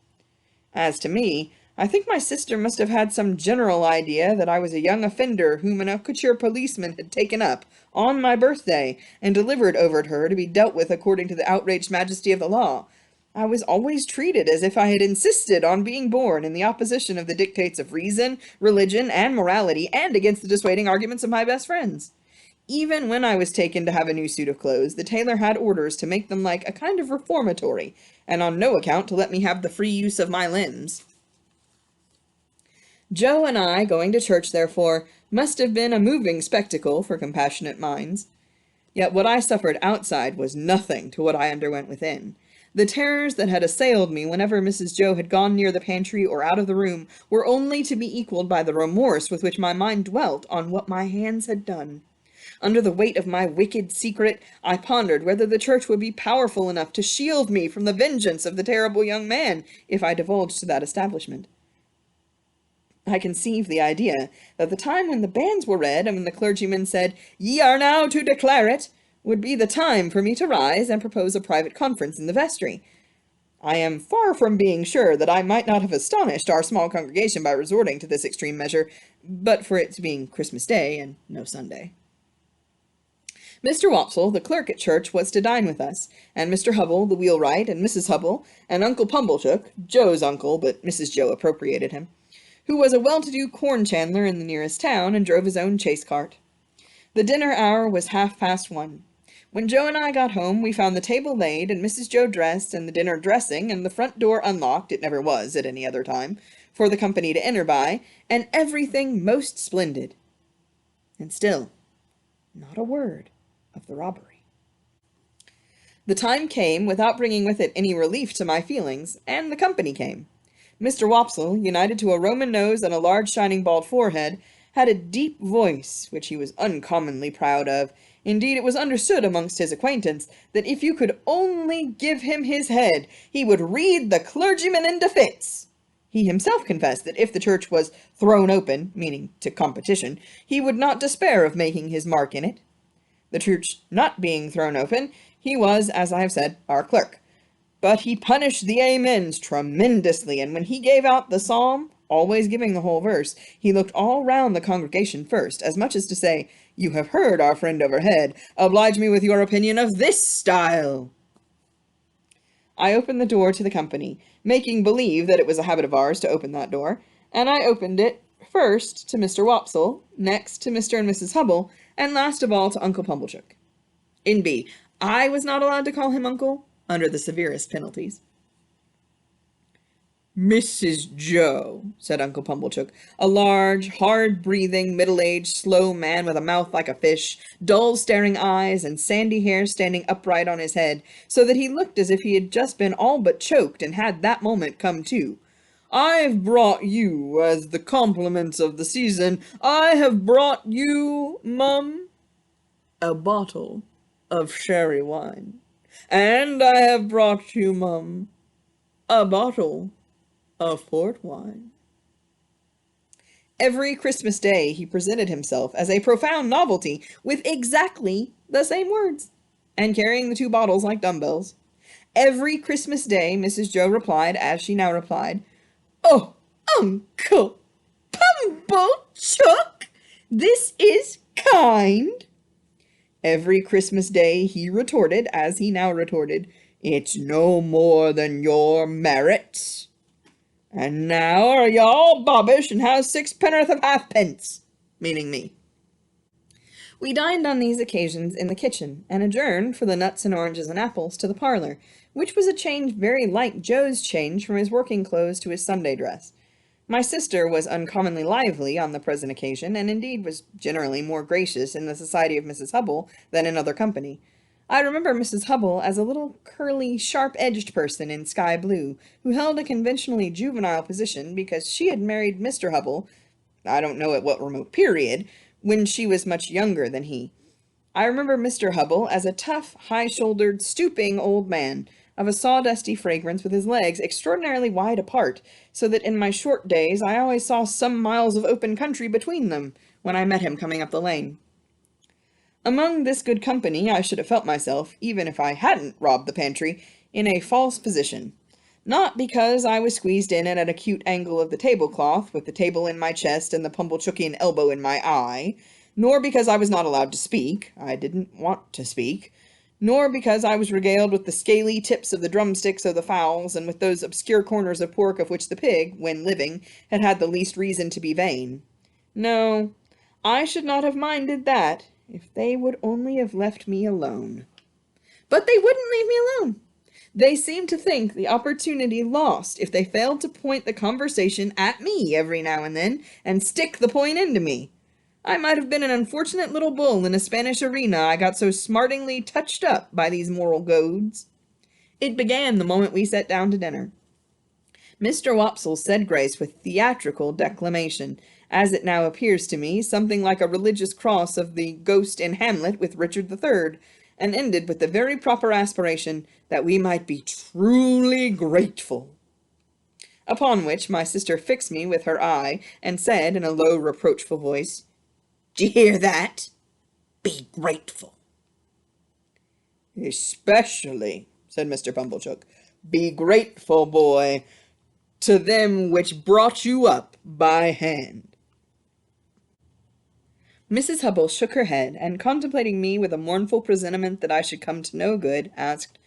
As to me, I think my sister must have had some general idea that I was a young offender whom an Oxfordshire policeman had taken up, on my birthday, and delivered over to her to be dealt with according to the outraged majesty of the law. I was always treated as if I had insisted on being born in the opposition of the dictates of reason, religion, and morality, and against the dissuading arguments of my best friends. Even when I was taken to have a new suit of clothes, the tailor had orders to make them like a kind of reformatory, and on no account to let me have the free use of my limbs. Joe and I, going to church, therefore, must have been a moving spectacle for compassionate minds. Yet what I suffered outside was nothing to what I underwent within. The terrors that had assailed me whenever Mrs. Joe had gone near the pantry or out of the room were only to be equaled by the remorse with which my mind dwelt on what my hands had done. Under the weight of my wicked secret, I pondered whether the church would be powerful enough to shield me from the vengeance of the terrible young man if I divulged to that establishment. I conceived the idea that the time when the banns were read and when the clergyman said, "Ye are now to declare it," would be the time for me to rise and propose a private conference in the vestry. I am far from being sure that I might not have astonished our small congregation by resorting to this extreme measure, but for its being Christmas Day and no Sunday. Mr. Wopsle, the clerk at church, was to dine with us, and Mr. Hubble, the wheelwright, and Mrs. Hubble, and Uncle Pumblechook, Joe's uncle, but Mrs. Joe appropriated him, who was a well-to-do corn chandler in the nearest town and drove his own chaise cart. The dinner hour was 1:30. When Joe and I got home, we found the table laid, and Mrs. Joe dressed, and the dinner dressing, and the front door unlocked, it never was at any other time, for the company to enter by, and everything most splendid. And still, not a word of the robbery. The time came without bringing with it any relief to my feelings, and the company came. Mr. Wopsle, united to a Roman nose and a large shining bald forehead, had a deep voice, which he was uncommonly proud of. Indeed, it was understood amongst his acquaintance that if you could only give him his head, he would read the clergyman into fits. He himself confessed that if the church was thrown open, meaning to competition, he would not despair of making his mark in it. The church not being thrown open, he was, as I have said, our clerk. But he punished the amens tremendously, and when he gave out the psalm, always giving the whole verse, he looked all round the congregation first, as much as to say, "You have heard our friend overhead. Oblige me with your opinion of this style." I opened the door to the company, making believe that it was a habit of ours to open that door, and I opened it first to Mr. Wopsle, next to Mr. and Mrs. Hubble, and last of all to Uncle Pumblechook. N.B. I was not allowed to call him uncle, under the severest penalties. "Mrs. Joe," said Uncle Pumblechook, a large, hard-breathing, middle-aged, slow man with a mouth like a fish, dull staring eyes, and sandy hair standing upright on his head, so that he looked as if he had just been all but choked and had that moment come to. "I've brought you, as the compliments of the season, I have brought you, mum, a bottle of sherry wine. And I have brought you, mum, a bottle of port wine." Every Christmas Day he presented himself as a profound novelty with exactly the same words, and carrying the two bottles like dumbbells. Every Christmas Day Mrs. Joe replied, as she now replied, "Oh, Uncle Pumblechook, this is kind." Every Christmas Day he retorted, as he now retorted, "It's no more than your merits. And now are you all bobbish and have 6 penn'orth of halfpence," meaning me. We dined on these occasions in the kitchen, and adjourned for the nuts and oranges and apples to the parlor, which was a change very like Joe's change from his working clothes to his Sunday dress. My sister was uncommonly lively on the present occasion, and indeed was generally more gracious in the society of Mrs. Hubble than in other company. I remember Mrs. Hubble as a little curly, sharp-edged person in sky blue, who held a conventionally juvenile position because she had married Mr. Hubble, I don't know at what remote period, when she was much younger than he. I remember Mr. Hubble as a tough, high-shouldered, stooping old man, of a sawdusty fragrance, with his legs extraordinarily wide apart, so that in my short days I always saw some miles of open country between them, when I met him coming up the lane. Among this good company I should have felt myself, even if I hadn't robbed the pantry, in a false position. Not because I was squeezed in at an acute angle of the tablecloth, with the table in my chest and the Pumblechookian elbow in my eye, nor because I was not allowed to speak, I didn't want to speak, nor because I was regaled with the scaly tips of the drumsticks of the fowls, and with those obscure corners of pork of which the pig, when living, had had the least reason to be vain. No, I should not have minded that, if they would only have left me alone. But they wouldn't leave me alone. They seemed to think the opportunity lost if they failed to point the conversation at me every now and then, and stick the point into me. I might have been an unfortunate little bull in a Spanish arena, I got so smartingly touched up by these moral goads. It began the moment we sat down to dinner. Mr. Wopsle said grace with theatrical declamation, as it now appears to me, something like a religious cross of the ghost in Hamlet with Richard III, and ended with the very proper aspiration that we might be truly grateful. Upon which my sister fixed me with her eye, and said in a low reproachful voice, "D'ye hear that? Be grateful." "Especially," said Mr. Pumblechook, "be grateful, boy, to them which brought you up by hand." Mrs. Hubble shook her head, and contemplating me with a mournful presentiment that I should come to no good, asked,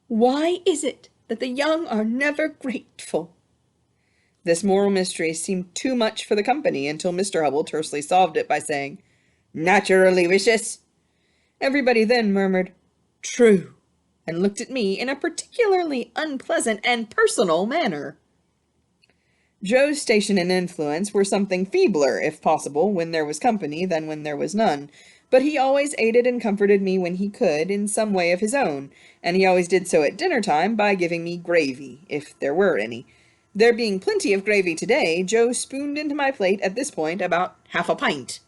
"Why is it that the young are never grateful?" This moral mystery seemed too much for the company, until Mr. Hubble tersely solved it by saying, "Naturally vicious." Everybody then murmured, "True," and looked at me in a particularly unpleasant and personal manner. Joe's station and influence were something feebler, if possible, when there was company than when there was none, but he always aided and comforted me when he could, in some way of his own, and he always did so at dinner-time by giving me gravy, if there were any. There being plenty of gravy today, Joe spooned into my plate at this point about half a pint.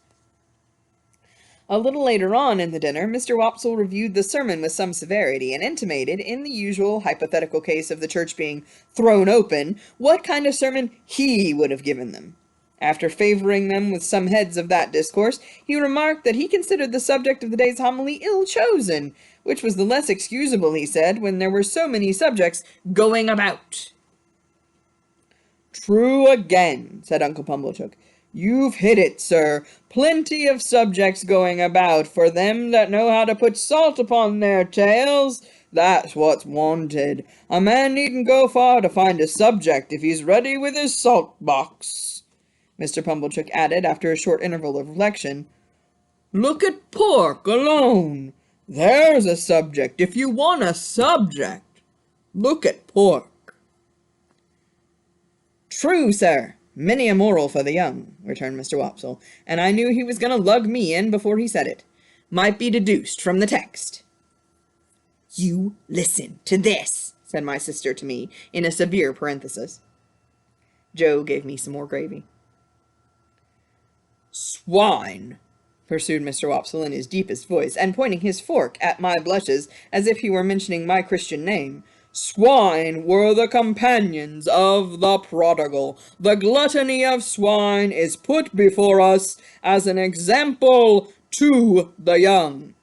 A little later on in the dinner, Mr. Wopsle reviewed the sermon with some severity, and intimated, in the usual hypothetical case of the church being thrown open, what kind of sermon he would have given them. After favouring them with some heads of that discourse, he remarked that he considered the subject of the day's homily ill-chosen, which was the less excusable, he said, when there were so many subjects going about. "True again," said Uncle Pumblechook. "You've hit it, sir. Plenty of subjects going about for them that know how to put salt upon their tales. That's what's wanted. A man needn't go far to find a subject if he's ready with his salt box." Mr. Pumblechook added, after a short interval of reflection, "Look at pork alone. There's a subject, if you want a subject. Look at pork." "True, sir. Many a moral for the young," returned Mr. Wopsle, and I knew he was going to lug me in before he said it. "Might be deduced from the text." "You listen to this," said my sister to me, in a severe parenthesis. Joe gave me some more gravy. "Swine," pursued Mr. Wopsle in his deepest voice, and pointing his fork at my blushes as if he were mentioning my Christian name, "swine were the companions of the prodigal. The gluttony of swine is put before us as an example to the young."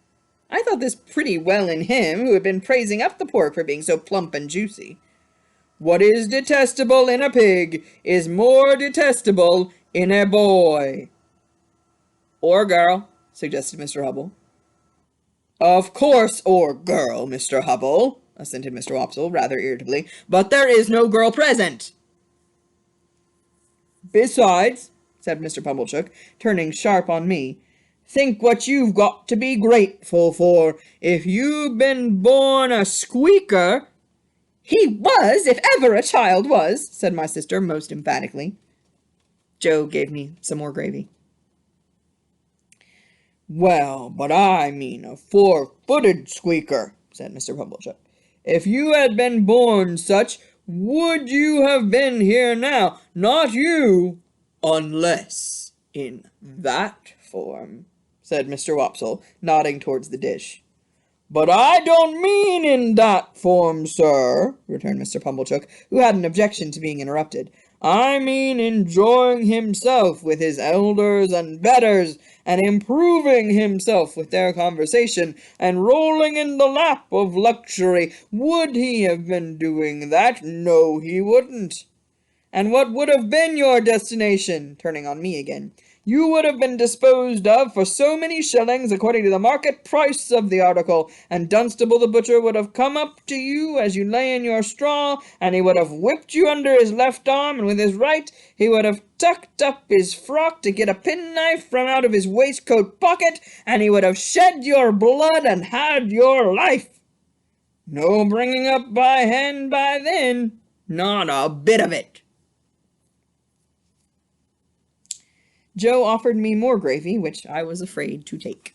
I thought this pretty well in him, who had been praising up the pork for being so plump and juicy. "What is detestable in a pig is more detestable in a boy." "Or girl," suggested Mr. Hubble. "Of course, or girl, Mr. Hubble," assented Mr. Wopsle, rather irritably, "but there is no girl present." "Besides," said Mr. Pumblechook, turning sharp on me, "think what you've got to be grateful for. If you've been born a squeaker—" "He was, if ever a child was," said my sister most emphatically. Joe gave me some more gravy. "Well, but I mean a four-footed squeaker," said Mr. Pumblechook. "If you had been born such, would you have been here now? Not you, unless in that form," said Mr. Wopsle, nodding towards the dish. "But I don't mean in that form, sir," returned Mr. Pumblechook, who had an objection to being interrupted. "I mean enjoying himself with his elders and betters, and improving himself with their conversation, and rolling in the lap of luxury. Would he have been doing that? No, he wouldn't. And what would have been your destination?" turning on me again. You would have been disposed of for so many shillings according to the market price of the article, and Dunstable the butcher would have come up to you as you lay in your straw, and he would have whipped you under his left arm, and with his right he would have tucked up his frock to get a penknife from out of his waistcoat pocket, and he would have shed your blood and had your life. No bringing up by hand by then, not a bit of it. Joe offered me more gravy, which I was afraid to take.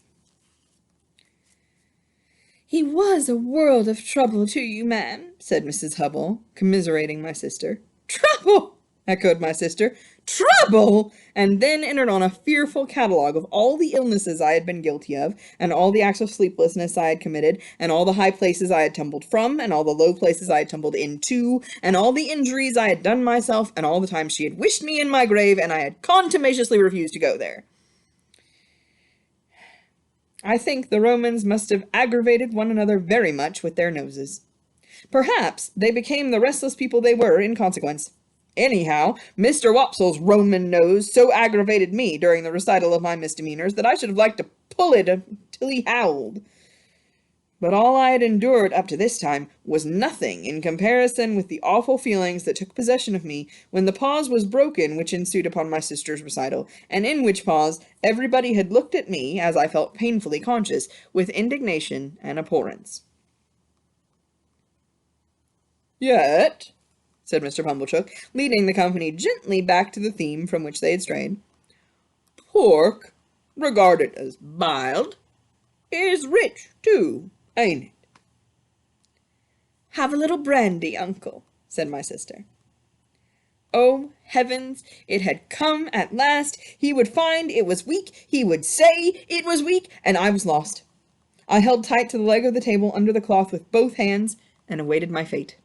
"He was a world of trouble to you, ma'am," said Mrs. Hubble, commiserating my sister. "Trouble!" echoed my sister. "Trouble!" And then entered on a fearful catalogue of all the illnesses I had been guilty of, and all the acts of sleeplessness I had committed, and all the high places I had tumbled from, and all the low places I had tumbled into, and all the injuries I had done myself, and all the times she had wished me in my grave, and I had contumaciously refused to go there. I think the Romans must have aggravated one another very much with their noses. Perhaps they became the restless people they were in consequence. Anyhow, Mr. Wopsle's Roman nose so aggravated me during the recital of my misdemeanors that I should have liked to pull it till he howled. But all I had endured up to this time was nothing in comparison with the awful feelings that took possession of me when the pause was broken which ensued upon my sister's recital, and in which pause everybody had looked at me, as I felt painfully conscious, with indignation and abhorrence. "Yet," said Mr. Pumblechook, leading the company gently back to the theme from which they had strayed, "pork, regarded as mild, is rich, too, ain't it?" "Have a little brandy, uncle," said my sister. Oh, heavens, it had come at last. He would find it was weak, he would say it was weak, and I was lost. I held tight to the leg of the table under the cloth with both hands, and awaited my fate.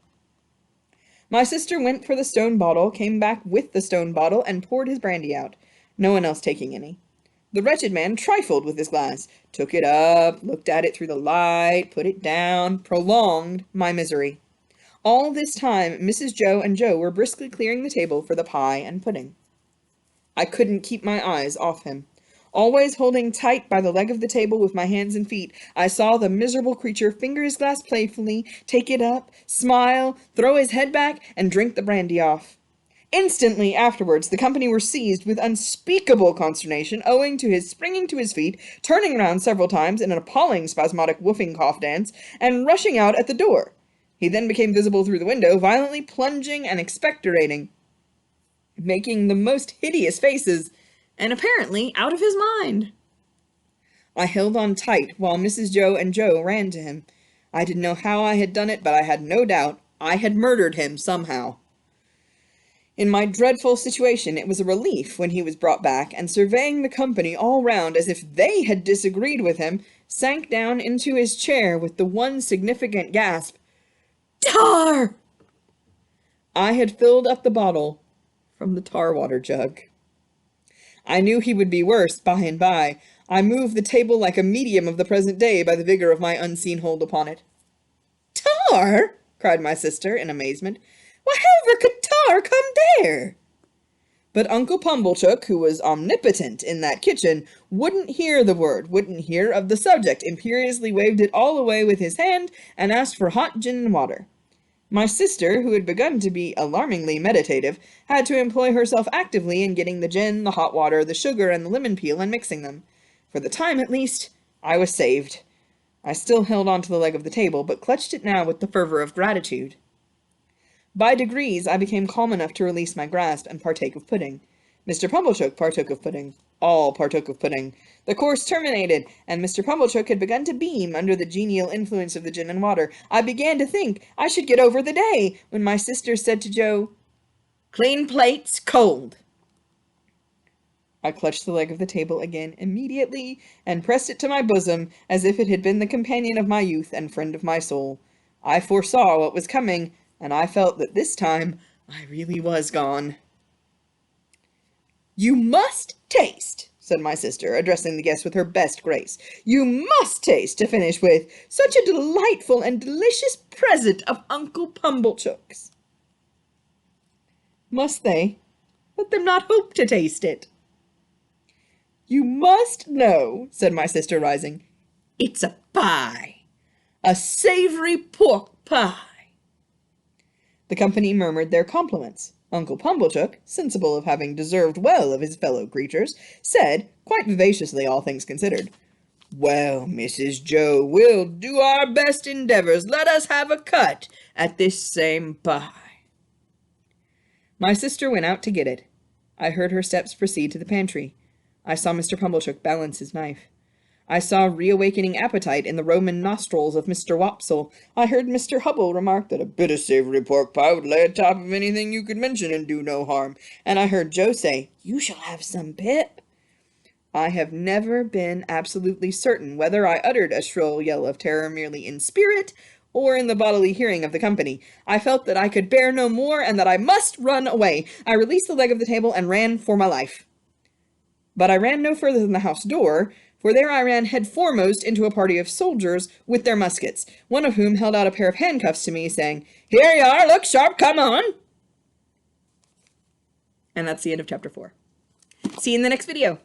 My sister went for the stone bottle, came back with the stone bottle, and poured his brandy out, no one else taking any. The wretched man trifled with his glass, took it up, looked at it through the light, put it down, prolonged my misery. All this time Mrs. Joe and Joe were briskly clearing the table for the pie and pudding. I couldn't keep my eyes off him. Always holding tight by the leg of the table with my hands and feet, I saw the miserable creature finger his glass playfully, take it up, smile, throw his head back, and drink the brandy off. Instantly afterwards the company were seized with unspeakable consternation owing to his springing to his feet, turning round several times in an appalling spasmodic whooping cough dance, and rushing out at the door. He then became visible through the window, violently plunging and expectorating, making the most hideous faces, and apparently out of his mind. I held on tight while Mrs. Joe and Joe ran to him. I didn't know how I had done it, but I had no doubt I had murdered him somehow. In my dreadful situation, it was a relief when he was brought back, and surveying the company all round as if they had disagreed with him, sank down into his chair with the one significant gasp, "Tar!" I had filled up the bottle from the tar-water jug. I knew he would be worse by and by. I moved the table like a medium of the present day by the vigor of my unseen hold upon it. "Tar!" cried my sister in amazement. "Why, however could tar come there?" But Uncle Pumblechook, who was omnipotent in that kitchen, wouldn't hear the word, wouldn't hear of the subject, imperiously waved it all away with his hand, and asked for hot gin and water. My sister, who had begun to be alarmingly meditative, had to employ herself actively in getting the gin, the hot water, the sugar, and the lemon peel, and mixing them. For the time, at least, I was saved. I still held on to the leg of the table, but clutched it now with the fervor of gratitude. By degrees, I became calm enough to release my grasp and partake of pudding. Mr. Pumblechook partook of pudding. All partook of pudding. The course terminated, and Mr. Pumblechook had begun to beam under the genial influence of the gin and water. I began to think I should get over the day, when my sister said to Joe, "Clean plates, cold." I clutched the leg of the table again immediately, and pressed it to my bosom, as if it had been the companion of my youth and friend of my soul. I foresaw what was coming, and I felt that this time I really was gone. "You must taste," said my sister, addressing the guest with her best grace. "You must taste to finish with. Such a delightful and delicious present of Uncle Pumblechook's." Must they? Let them not hope to taste it. You must know, said my sister, rising. It's a pie. A savory pork pie. The company murmured their compliments. Uncle Pumblechook, sensible of having deserved well of his fellow creatures, said, quite vivaciously, all things considered, "Well, Mrs. Joe, we'll do our best endeavors. Let us have a cut at this same pie." My sister went out to get it. I heard her steps proceed to the pantry. I saw Mr. Pumblechook balance his knife. I saw reawakening appetite in the Roman nostrils of Mr. Wopsle. I heard Mr. Hubble remark that a bit of savory pork pie would lay atop of anything you could mention and do no harm. And I heard Joe say, "You shall have some, Pip." I have never been absolutely certain whether I uttered a shrill yell of terror merely in spirit or in the bodily hearing of the company. I felt that I could bear no more and that I must run away. I released the leg of the table and ran for my life. But I ran no further than the house door, for there I ran head foremost into a party of soldiers with their muskets, one of whom held out a pair of handcuffs to me, saying, "Here you are, look sharp, come on!" And that's the end of chapter 4. See you in the next video.